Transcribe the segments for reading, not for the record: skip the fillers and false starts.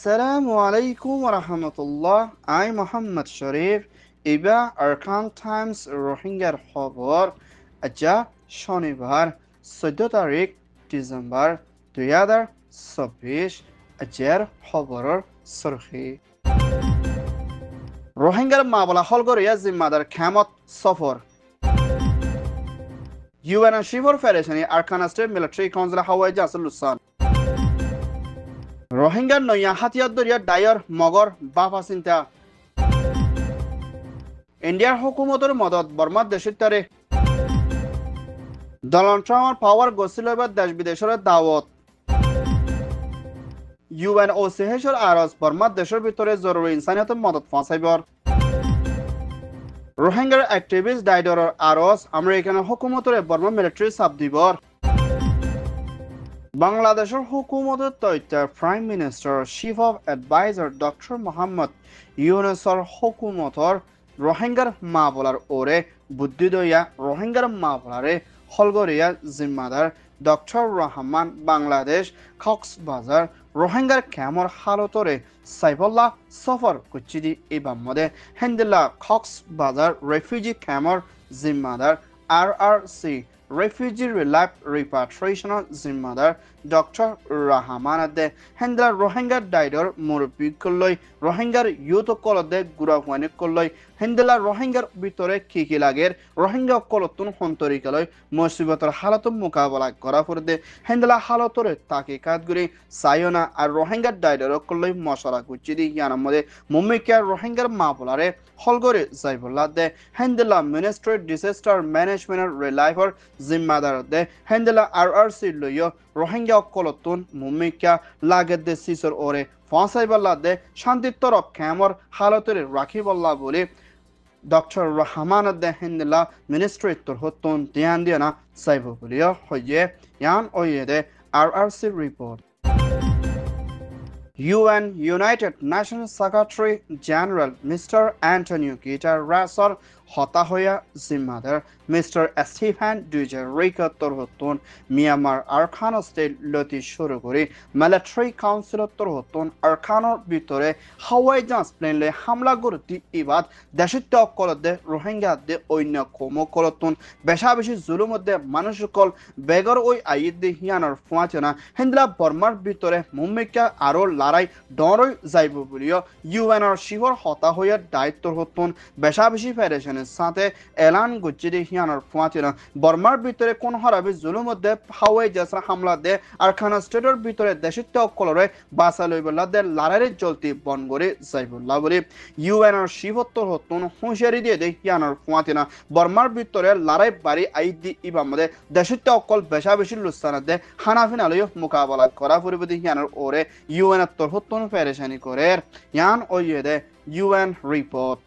Assalamu alaikum wa rahmatullah. I'm Muhammad Sharif. Iba Arkan Times Rohingya Khobor. Aja Shonibar 14 তারিখ December 2026 আজের খবরের সরখি রোহিঙ্গার মামলা হল করিয়া জিম্মাদার খেমত সফর ইউএন শিফর federation Arakan state military council হাওয়াই জাসল লুসান রোহিঙ্গার নয়া হাতিয়ার দরিয়া ডায়র মগর বাফা চিন্তা ইন্ডিয়ার হুকুমতের মদত বর্মার দেশের তারে ডোনাল্ড ট্রাম্পের পাওয়ার গছিল এবার দেশ বিদেশের দাওয়াত ইউএনওসিএর আরজ বর্মার দেশের ভিতরে জরুরি ইনসানিয়তের মদত পৌঁছাইবর রোহিঙ্গার অ্যাক্টিভিস্ট ডাইডরের আরজ আমেরিকানের হুকুমতের বর্মা মিলিটারি চাপ দিবর বাংলাদেশের হুকুমতের তথ্য prime minister chief of adviser doctor Mohammad ইউনুসের হুকুমতর রোহিঙ্গার মামলার ওরে বুদ্ধি দইয়া রোহিঙ্গার মামলারে হলগরিয়া জিম্মাদার ডক্টর রহমান বাংলাদেশ কক্সবাজার রোহিঙ্গার ক্যামর হালতরে সাইফুল্লাহ সফর কুচিদি ইবামদে হেন্দিল্লা কক্সবাজার রেফিউজি ক্যামর জিম্মাদার RRC Refugee Relief Repatriation জিম্মাদার ডক্টর রহমান দে হেন্দিলা রোহিঙ্গা ডাইডর মুরব্বী কল্লই রোহিঙ্গার ইউথ কলদে গুড়া হুয়ানি কল্লই হেন্দিলা রোহিঙ্গার ভিতরে কি লাগের রোহিঙ্গা কলতুন হন্তরিকালয় মুসিবতর হালত মোকাবেলা করা ফুরদে হেন্দিলা হালতরে তাকে কাতগুরি সায়না আর রোহিঙ্গার ডাইডর কল্লই মশলা গুচিদি ইয়ানার মধ্যে মুম্মিকা রোহিঙ্গার মামলারে হলগরে জাইবুল্লাহ দে হেন্দিলা মিনিস্ট্রি ডিসাস্টার ম্যানেজমেন্ট রিলাইফর জিম্মাদার দে হেন্দিলা RRC লইয় রোহিঙ্গা কলতুন মুম্মিকা লাগের দে সিসর ওরে ফাঁসাইবাল্লা দে শান্তির তরফ ক্যামর হালতরে রাখিবল্লা বলে ডক্টর রহমান দে হেন্দিলা মিনিস্ট্রি তোর হতুন ধ্যান দিয়ে না সাইব বলিয়া হইয়ে ইয়ান ওয়ে দে RRC report UN United Nations Secretary General Mr. Antonio Guterres হতা হইয়া জিম্মাদার মিস্টার স্টিফেন ডুজারিকা তরহতুন মিয়ানমার আরকান স্টেট লতি শুরু করে মিলিটারি কাউন্সিল তরহতুন আরকানের ভিতরে হাওয়াই জাহাজ প্লেনলে হামলা করতি ইবাদ দেশিত কলদে রোহিঙ্গা দে অন্য কম কলতুন বেশা বেশি জুলুমধ্যে মানুষকল বেগর ওই আইদ দে হিয়ানোর ফুয়াচনা হিন্দলা বর্মার ভিতরে মুম্মিকা আরো লড়াই ডরই যাইব বলিও ইউএনআর শিবর হতা হইয়া দায়িত্ব হতুন বেশা বেশি ফেডারেশন সাথে এলান গুজ্জিদি হিয়ানোর ফুয়াচিনা বর্মার ভিতরে কোন হারাবি জুলুম মধ্যে হাওয়াই জাসরা হামলা দে আর খানা স্টেটের ভিতরে দেশিত অকলরে বাসা লইবল্লা দে লারারে চলতি বন করে যাইবল্লা বলে ইউএনআর শিবত্তর হতুন হুঁশিয়ারি দিয়ে দে হিয়ানোর ফুয়াচিনা বর্মার ভিতরে লড়াই বাড়ি আইদি ইবা মধ্যে দেশিত অকল বেশা বেশি লুস্তানা দে হানাফিনা লইও মোকাবেলা করা পরিবে দে হিয়ানোর ওরে ইউএনআর তোর হতুন ফেরেশানি করে ইয়ান ওইয়ে দে ইউএন রিপোর্ট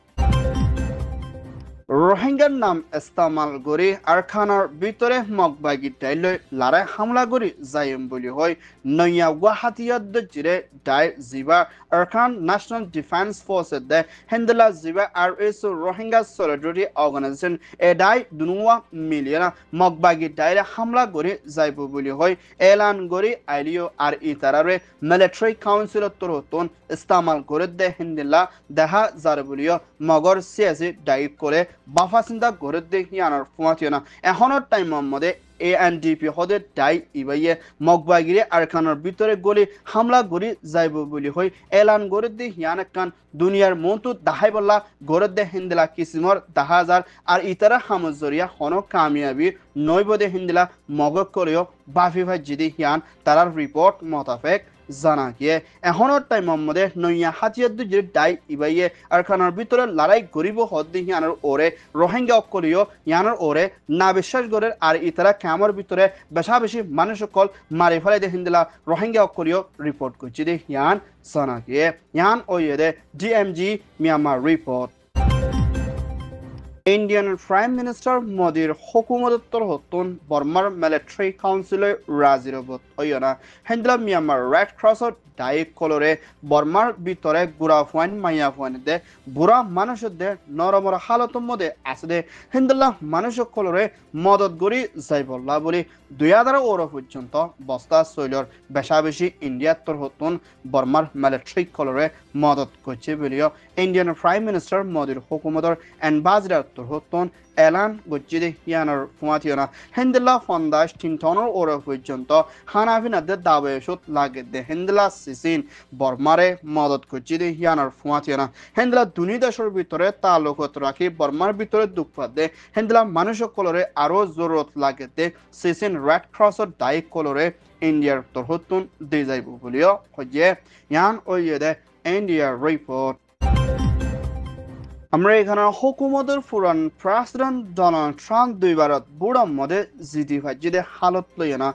রোহিঙ্গার নাম ইস্তেমাল করে আরখানার ভিতরে মগবাগি ডাইলৈ লড়াই হামলা করে যাইম বলি হয় নয়া গুয়াহাটিয়াত জিরে ডাই জিবা আরখান ন্যাশনাল ডিফেন্স ফোর্স দে হেন্দিলা জিবা RS রোহিঙ্গা সলিডারিটি অর্গানাইজেশন এ ডাই দুনুয়া মিলিয়ন মগবাগি ডাইরে হামলা করে যাইব বলি হয় এলান করে আইলিও আর ইতারারে মিলিটারি কাউন্সিল তরতন ইস্তেমাল করে দে হেন্দিলা দেখা যার বলিও মগর সিয়াসি ডাই করে বাফা চিন্তা করে দেখি আনার ফুয়াতিও না এখনের টাইমের মধ্যে ANDP হদে ডাই ইবাইয়ে মগবাগিরে আরখানের ভিতরে গলি হামলা গড়ি যাইব বলি হই এলান গড়ে দি হিয়ান কান দুনিয়ার মন্তু দাহাই বল্লা গড়ে দে হিন্দিলা কিসিমর দাহাজার আর ইতারা হামজরিয়া হন কামিয়াবি নইবদে হিন্দিলা মগ করেও বাফি ভাই জিদি হিয়ান তারার রিপোর্ট মোতাবেক জানা গিয়ে এখনের টাইমের মধ্যে নইয়া হাতিয়ার দুই ডাই ইবাইয়ে আরখানের ভিতরে লড়াই গরিব হদ্দি হিয়ানোর ওরে রোহিঙ্গা অকলিও ইয়ানোর ওরে না বিশ্বাস করে আর ইতারা ক্যামর ভিতরে বেশা বেশি মানুষ সকল মারি ফেলাই দে হিন্দিলা রোহিঙ্গা অকলিও রিপোর্ট করছি দে ইয়ান জানা গিয়ে ইয়ান ওইয়ে দে DMG Myanmar report Indian prime minister মোদির হুকুমতর হতুন বর্মার মিলিটারি কাউন্সিলে রাজিরবত হইনা হেন্দ্লা মিয়ানমার রেড ক্রসর ডাইক কলরে বর্মার ভিতরে গুড়া ফুয়াইন মাইয়া ফুয়াইন দে বুড়া মানুষের দে নরমর হালতর মধ্যে আছে দে হিন্দুল্লাহ মানুষ কলরে মদত গড়ি যাইবল্লা বলি 2000 পর্যন্ত বস্তা শৈলর বেশা বেশি ইন্ডিয়াতর হতুন বর্মার মিলিটারি কলরে মদত করছে বলিও ইন্ডিয়ান প্রাইম মিনিস্টার মোদির হুকুমতর অ্যাম্বাসিডার তোর হতুন এলান গজ্জিদে ইয়ানোর ফুয়াতিয়না হেন্দিল্লা ফন্দাস টিনটনের ওরা পর্যন্ত হানাফিনাদের দাবে সুত লাগে দে হেন্দিল্লা সিসিন বর্মারে মদত গজ্জিদে ইয়ানোর ফুয়াতিয়না হেন্দিল্লা দুনি দেশের ভিতরে তালুকত রাখি বর্মার ভিতরে দুঃখ দে হেন্দিল্লা মানুষ কলরে আরো জরুরত লাগে দে সিসিন রেড ক্রসর দায়িক কলরে ইন্ডিয়ার তোর হতুন দিয়ে যাইব বলিও হইয়ে ইয়ান ওইয়ে দে ইন্ডিয়ার রিপোর্ট আমেরিকানৰ হুকুমতৰ ফুৰান প্ৰেছিডেণ্ট ডনাল্ড ট্ৰাম্প দুইবাৰত বুঢ়া মদে জিদি ভাজিদে হালত লৈ না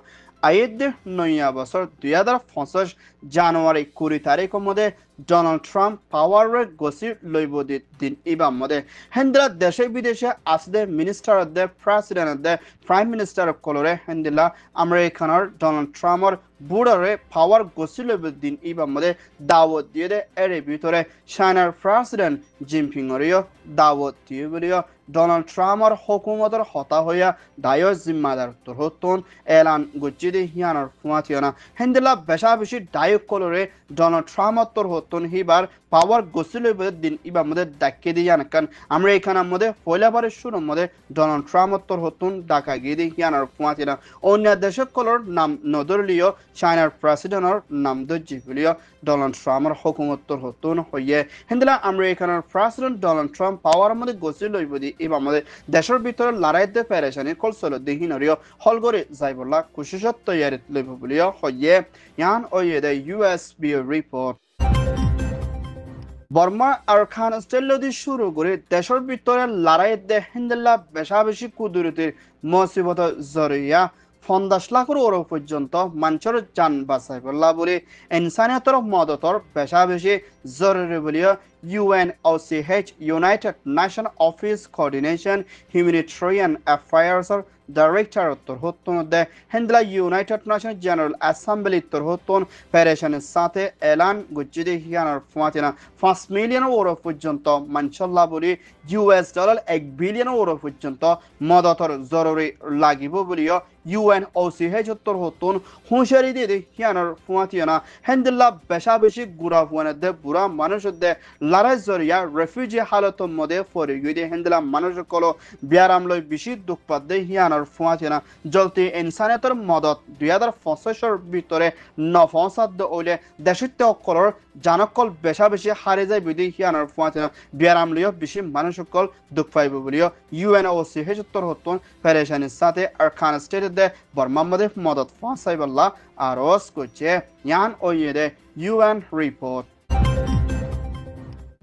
আইয়ের নয়া বছর 2050 জানুয়ারি 20 তারিখের মধ্যে ডোনাল্ড ট্রাম্প পাওয়ারে গসি লইব দিন ইবাম মধ্যে হেন্দিলা দেশে বিদেশে আসদে মিনিস্টার দে প্রেসিডেন্ট দে প্রাইম মিনিস্টার কলরে হেন্দিলা আমেরিকানের ডোনাল্ড ট্রাম্পর বুড়ারে পাওয়ার গসি লইব দিন ইবাম মধ্যে দাওয়াত দিয়ে দে এর ভিতরে চায়নার প্রেসিডেন্ট জিনপিংরিও দাওয়াত দিয়ে বলিও ডোনাল্ড ট্রাম্পর হুকুমতের হতা হইয়া দায় জিম্মাদার তোর হতুন এলান গুজ্জিদি হিয়ানোর ফুয়াতিয়না হেন্দিলা বেশা বেশি দায়ক কলরে ডোনাল্ড ট্রাম্পর তোর হতুন হিবার পাওয়ার গসিল দিন ইবা মধ্যে ডাকিয়ে দিয়ে জানাকান আমেরিকানের মধ্যে পয়লাবারের শুরুর মধ্যে ডোনাল্ড ট্রাম্পর তোর হতুন ডাকা গিয়ে দিয়ে হিয়ানোর ফুয়াতিয়না অন্য দেশের কলর নাম নদরলিও চায়নার প্রেসিডেন্টর নাম দজ্জিবলিও ডোনাল্ড ট্রাম্পর হুকুমত তোর হতুন হইয়ে হেন্দিলা আমেরিকানের প্রেসিডেন্ট ডোনাল্ড ট্রাম্প পাওয়ার মধ্যে গসিল লইব দি এবার আমাদের দেশের ভিতরে লড়াইতে পেরেছানি কলসল দেহিনরিও হল করে যাইবলা কুশিসত তৈয়ারি লইব বলিও হইয়ে ইয়ান ওয়ে দে ইউএসবি রিপোর্ট বর্মা আর খান স্টেলদি শুরু করে দেশের ভিতরে লড়াইতে হিন্দুল্লাহ বেশা বেশি কুদরতির মুসিবত জড়িয়া 50 লাখের ওর পর্যন্ত মানুষের যান বাঁচাই বললা বলে ইনসানিয়তর মদতর বেশা বেশি জরুরি বলিও UNOCH United Nation office coordination humanitarian অ্যাফেয়ার্সর ডাইরেক্টর তোর হতুন দে হেন্দ্লা ইউনাইটেড নেশন জেনারেল অ্যাসেম্বলি তোর হতুন ফেডারেশনের সাথে এলান গুজ্জিদে হিয়ানোর ফুয়াতিনা 5 মিলিয়ন ওর পর্যন্ত মানসল্লা বলি $1 বিলিয়ন ওর পর্যন্ত মদতর জরুরি লাগিব বলিও UNOCH তোর হতুন হুঁশিয়ারি দিয়ে দে হিয়ানোর ফুয়াতিনা হেন্দিল্লা বেশা বেশি গুড়া ফুয়ানের দে বুড়া মানুষের দে লড়াই জরিয়া রেফিউজি হালতর মধ্যে ফরে গিয়ে হেন্দিলা মানুষ কলো বিয়ারাম লই বেশি দুঃখ পাত হিয়ানোর ফুয়াতিনা জলতি ইনসানিয়তর মদত 2050 ভিতরে নফসাদ ওলে দেশিত্ব কলর জানকল বেশা বেশি হারে যায় বিধি হিয়ানোর ফুয়াতিনা বিয়ারাম লইও বেশি মানুষ কল দুঃখ পাইব বলিও UNOCH তোর হতুন ফেডারেশনের সাথে আর খান স্টেট দে বর্মার মধ্যে মদত ফাঁসাইবল্লা আরজ করছে ইয়ান ওয়ে দে UN রিপোর্ট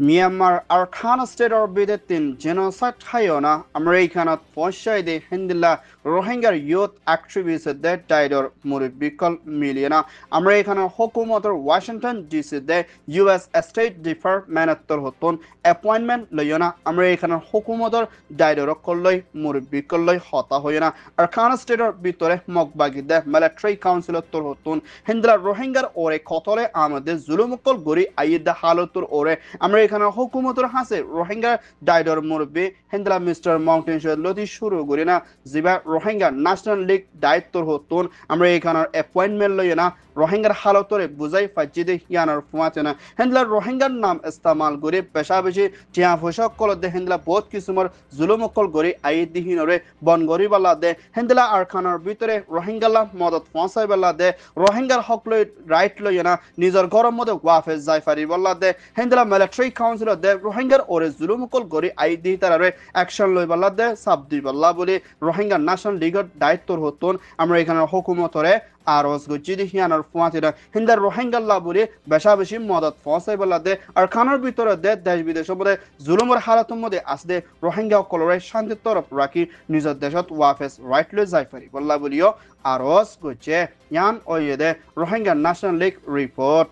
মিয়ানমার আর খান স্টেটর বিদে 3 জেনোসাইড হাইওনা আমেরিকানত পৌঁছাই দে হিন্দিল্লা রোহিঙ্গার ইউথ অ্যাক্টিভিস্ট দে টাইডর মুরব্বিকল মিলিয়না আমেরিকানের হুকুমতর ওয়াশিংটন ডিসি দে US স্টেট ডিপার্টমেন্টর হতুন অ্যাপয়েন্টমেন্ট লইনা আমেরিকানের হুকুমতর ডাইডর কল্লই মুরব্বিকল্লই হতা হইনা আর খান স্টেটর ভিতরে মগবাগি দে মিলিটারি কাউন্সিলর তোর হতুন হিন্দিলা রোহিঙ্গার ওরে কতলে আমাদের জুলুমকল গরি আইদা হালতর ওরে আমেরিকানের হুকুমতর হাসে রোহিঙ্গা ডাইডর মুরব্বি হিন্দিলা মিস্টার মাউন্টেন লতি শুরু করি না জিবা রোহিঙ্গা ন্যাশনাল লীগ দায়িত্বর হতুন আমেরিকানের অ্যাপয়েন্টমেন্ট লইনা রোহিঙ্গার হালতরে বুঝাই ফাজিদে হিয়ানোর ফুয়াতেনা হেন্দিলা রোহিঙ্গার নাম ইস্তেমাল করে পেশা বেশি টিয়া ফসক কল দে হেন্দিলা বহুত কিছুমার জুলুমকল গরি আইদিহীনরে বন গরি বালা দে হেন্দিলা আরখানের ভিতরে রোহিঙ্গালা মদত পৌঁছাই বালা দে রোহিঙ্গার হক লই রাইট লইনা নিজের ঘরের মধ্যে ওয়াফেজ যাই ফারি বলা দে হেন্দিলা মিলিটারি কাউন্সিল দে রোহিঙ্গার ওরে জুলুমকল গরি আইদিহি তারারে অ্যাকশন লই বালা দে সাব দি বালা বলি রোহিঙ্গা ন্যাশনাল লীগের দায়িত্বর হতুন আমেরিকানের হুকুমতরে আরজ গজ্জিদি হিয়ানোর ফুয়াতিরা হিন্দার রোহিঙ্গাল্লা বলি বেশা বেশি মদত পৌঁছাই বলা দে আর খানের ভিতরে দে দেশ বিদেশের মধ্যে জুলুমের হালাতের মধ্যে আসদে রোহিঙ্গা কলরে শান্তির তরফ রাখি নিজের দেশত ওয়াফেস রাইট লৈ যাই পারি বল্লা বলিও আরজ গজ্জে ইয়ান ওয়ে দে Rohingya national league report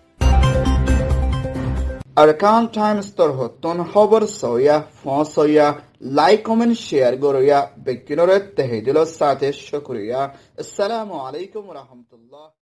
Arkan Times torhotton খবর সয়া ফসয়া লাইক কমেন্ট শেয়ার গরয়া বেকিনরে তেহেদিল সাথে শুকরিয়া। আসসালামু আলাইকুম রহমতুল্লাহ।